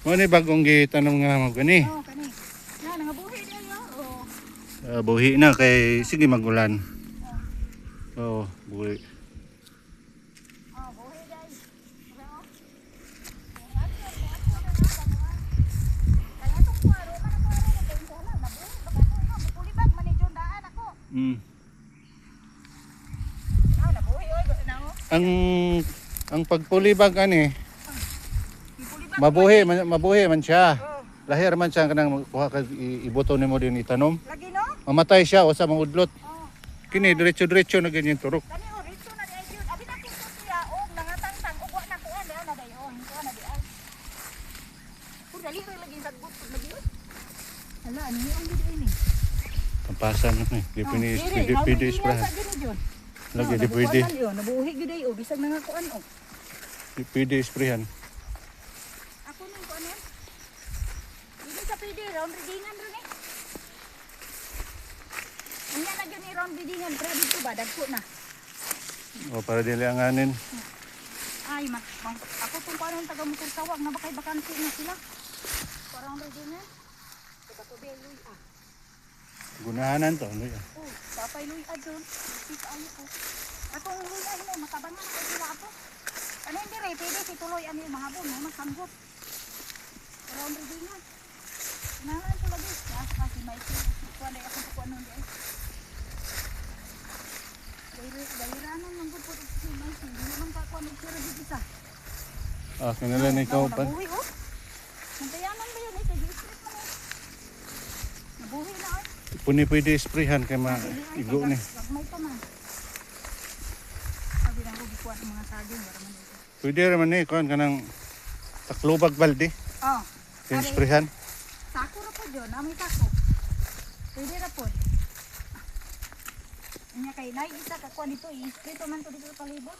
Mo ni bagong gitanong nga mo gani. Oh, kani. Na nangabuhi dia yo. Oh. Buhi na kay sige magulan. Buhi. Oh, buhi dai. Ang pagpulibag ani mabuhi man siya. Lahir man siya kanang kuha ka ibuto nimo din itanom. Lagi no? Mamatay siya o sa mangudlot. Oh. Kini diretso-diretso na ganyan turok. Kani o rito na di ayun. Abi na kito siya og nangatangtang og wa na kuan na day oh, hindi na di ay. Pud dali ra lagi sa gut lagi. Hala, ani ang gid ini. Pampasan na ni. Pwede isprahan. Lagi di pwede. Nabuhi gid ay o bisag na nga kuan o. Pwede isprahan. Ako nang kuan yan. Hindi sa pwede round readingan ron eh. Anya na gyud ni round readingan pero dito ba dagko na. O para dili anganin. Ay ako tong kuan taga motor tawag na bakay bakante na sila. Para round readingan. Ito to beloy ah. Gunahanan to, ano yan? Oh, papay luy adon. Kita ayo ko. Atong luy ay mo matabangan ako sila ato. Ano hindi re pwede si tuloy ani mahapon mo masanggot. Round readingan. Nangan ko lagi. Kasi may kuan ay ako kuan nun di. Bayranan lang gud pud si may hindi man ka kuan og sira dito sa. Kanalan ikaw pa. Nabuhi oh. Nantayanan ba yun ito? Di-strip mo na. Nabuhi na oh. Pwede isprahan kay maigo ni. May pa man. Sabi lang ko gikuha ng mga saging para man ito. Pwede raman ni kuan kanang taklubag balde. Oh. Kay isprahan. Sako ra po dyan. May sako. Pwede ra po. Anya kay nay isa ka kuan dito i-spray man to dito sa palibot.